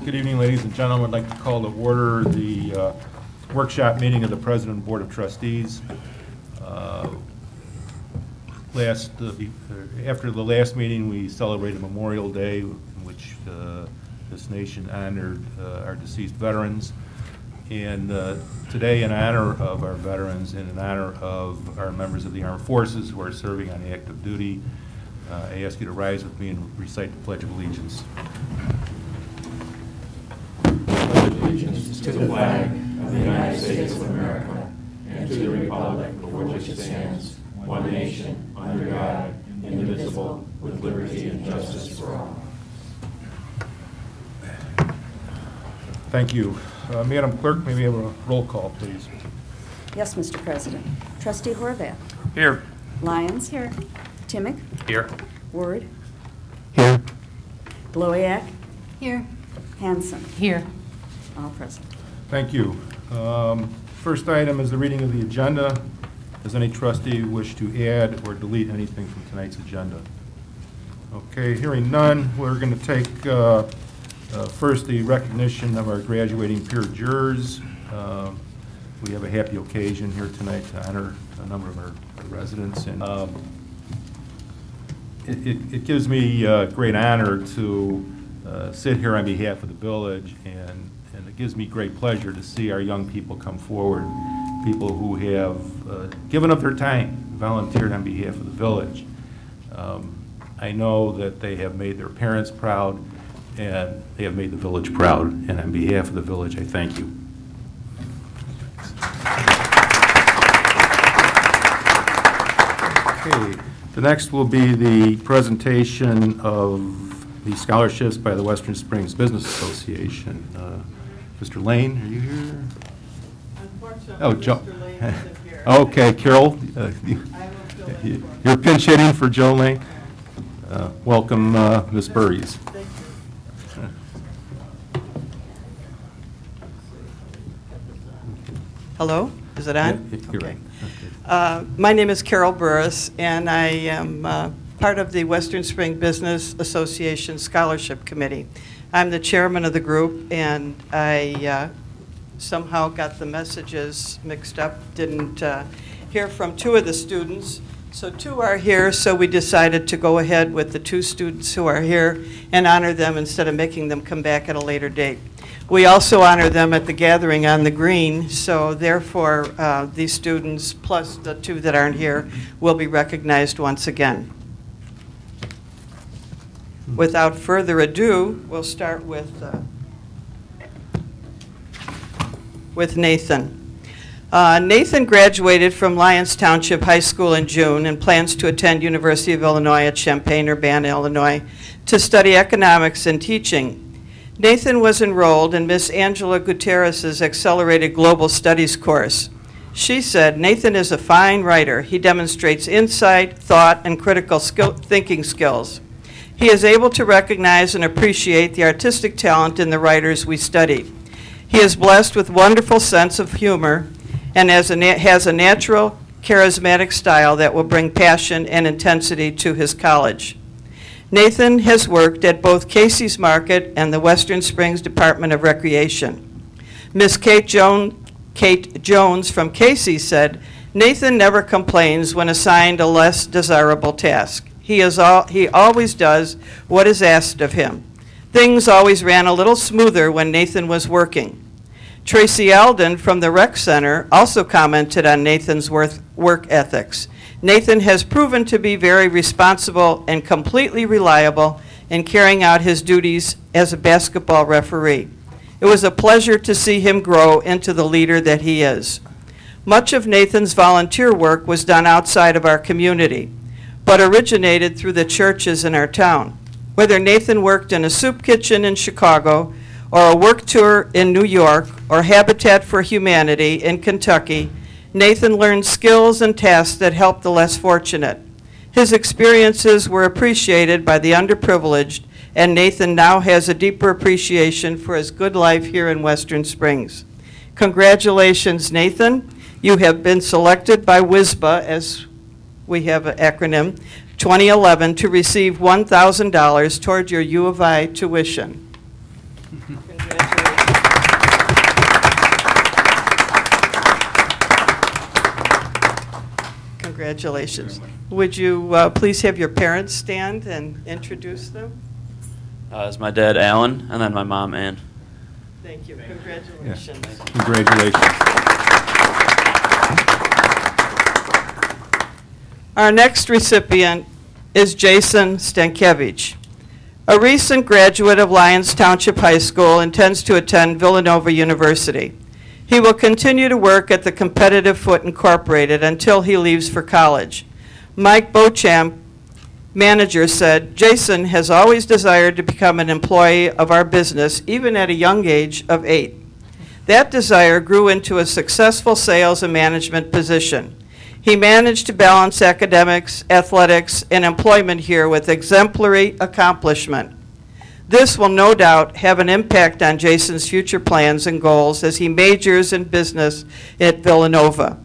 Good evening, ladies and gentlemen. I'd like to call to order the workshop meeting of the President and Board of Trustees. After the last meeting, we celebrated Memorial Day, in which this nation honored our deceased veterans. And today, in honor of our veterans and in honor of our members of the armed forces who are serving on active duty, I ask you to rise with me and recite the Pledge of Allegiance. Allegiance to the flag of the United States of America and to the republic for which it stands, one nation, under God, indivisible, with liberty and justice for all. Thank you. Madam Clerk, may we have a roll call, please? Yes, Mr. President. Trustee Horvath. Here. Lyons. Here. Timmick. Here. Word. Here. Glowiak. Here. Hanson. Here. All present. Thank you. First item is the reading of the agenda. Does any trustee wish to add or delete anything from tonight's agenda? Okay, hearing none, we're going to take first the recognition of our graduating peer jurors. We have a happy occasion here tonight to honor a number of our residents, and it gives me great honor to sit here on behalf of the village, and it gives me great pleasure to see our young people come forward, people who have given up their time, volunteered on behalf of the village. I know that they have made their parents proud, and they have made the village proud, and on behalf of the village, I thank you. Okay, the next will be the presentation of the scholarships by the Western Springs Business Association. Mr. Lane, are you here? Unfortunately, Oh, Joe. Mr. Lane isn't here. Okay, Carol, I will fill in for him. you're pinch hitting for Joe Lane. Welcome, Ms. Burries. Thank you. Hello, is it on? Yeah, you're Okay. right. My name is Carol Burris, and I am part of the Western Spring Business Association Scholarship Committee. I'm the chairman of the group, and I somehow got the messages mixed up, didn't hear from two of the students. So two are here, so we decided to go ahead with the two students who are here and honor them instead of making them come back at a later date. We also honor them at the gathering on the green, so therefore these students, plus the two that aren't here, will be recognized once again. Without further ado, we'll start with Nathan. Nathan graduated from Lyons Township High School in June and plans to attend University of Illinois at Champaign-Urbana, Illinois, to study economics and teaching. Nathan was enrolled in Miss Angela Gutierrez's Accelerated Global Studies course. She said, "Nathan is a fine writer. He demonstrates insight, thought, and critical thinking skills. He is able to recognize and appreciate the artistic talent in the writers we study. He is blessed with wonderful sense of humor and has a natural, charismatic style that will bring passion and intensity to his college." Nathan has worked at both Casey's Market and the Western Springs Department of Recreation. Miss Kate Jones from Casey's said, "Nathan never complains when assigned a less desirable task. He always does what is asked of him. Things always ran a little smoother when Nathan was working." Tracy Alden from the Rec Center also commented on Nathan's work ethics. "Nathan has proven to be very responsible and completely reliable in carrying out his duties as a basketball referee. It was a pleasure to see him grow into the leader that he is." Much of Nathan's volunteer work was done outside of our community, but originated through the churches in our town. Whether Nathan worked in a soup kitchen in Chicago, or a work tour in New York, or Habitat for Humanity in Kentucky, Nathan learned skills and tasks that helped the less fortunate. His experiences were appreciated by the underprivileged, and Nathan now has a deeper appreciation for his good life here in Western Springs. Congratulations, Nathan. You have been selected by WISBA, as we have an acronym, 2011, to receive $1,000 toward your U of I tuition. Congratulations. Would you please have your parents stand and introduce them? It's my dad, Alan, and then my mom, Ann. Thank you. Yeah. Congratulations. Congratulations. Our next recipient is Jason Stankiewicz. A recent graduate of Lyons Township High School, intends to attend Villanova University. He will continue to work at the Competitive Foot Incorporated until he leaves for college. Mike Beauchamp, manager, said, "Jason has always desired to become an employee of our business, even at a young age of 8. That desire grew into a successful sales and management position. He managed to balance academics, athletics, and employment here with exemplary accomplishment. This will no doubt have an impact on Jason's future plans and goals as he majors in business at Villanova.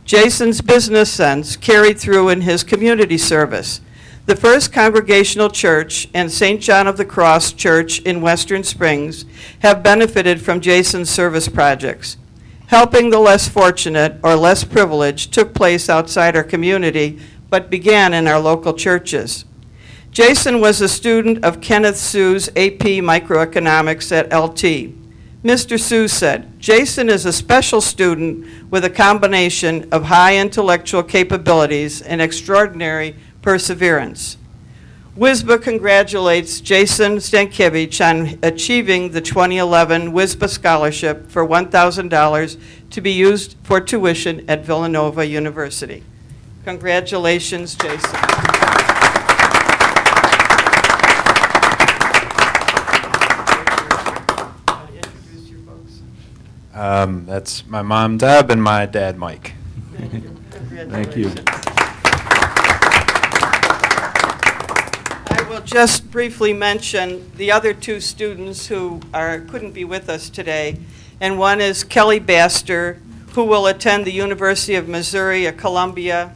Jason's business sense carried through in his community service. The First Congregational Church and St. John of the Cross Church in Western Springs have benefited from Jason's service projects. Helping the less fortunate or less privileged took place outside our community, but began in our local churches. Jason was a student of Kenneth Sue's AP Microeconomics at LT. Mr. Sue said, "Jason is a special student with a combination of high intellectual capabilities and extraordinary perseverance." WISBA congratulates Jason Stankiewicz on achieving the 2011 WISBA Scholarship for $1,000 to be used for tuition at Villanova University. Congratulations, Jason. Introduce your folks. That's my mom, Deb, and my dad, Mike. Thank you. Thank you. I will just briefly mention the other two students who couldn't be with us today, and one is Kelly Baster, who will attend the University of Missouri at Columbia,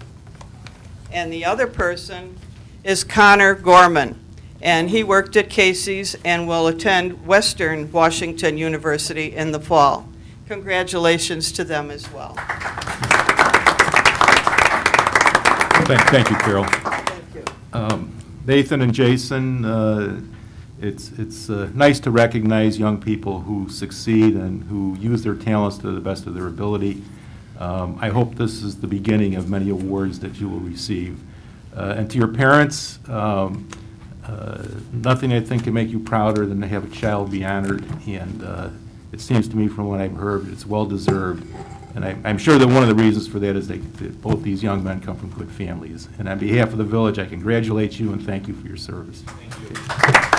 and the other person is Connor Gorman, and he worked at Casey's and will attend Western Washington University in the fall. Congratulations to them as well. Thank you, Carol. Thank you. Nathan and Jason, it's nice to recognize young people who succeed and who use their talents to the best of their ability. I hope this is the beginning of many awards that you will receive. And to your parents, nothing I think can make you prouder than to have a child be honored, and it seems to me from what I've heard, it's well-deserved. And I'm sure that one of the reasons for that is that both these young men come from good families. And on behalf of the village, I congratulate you and thank you for your service. Thank you.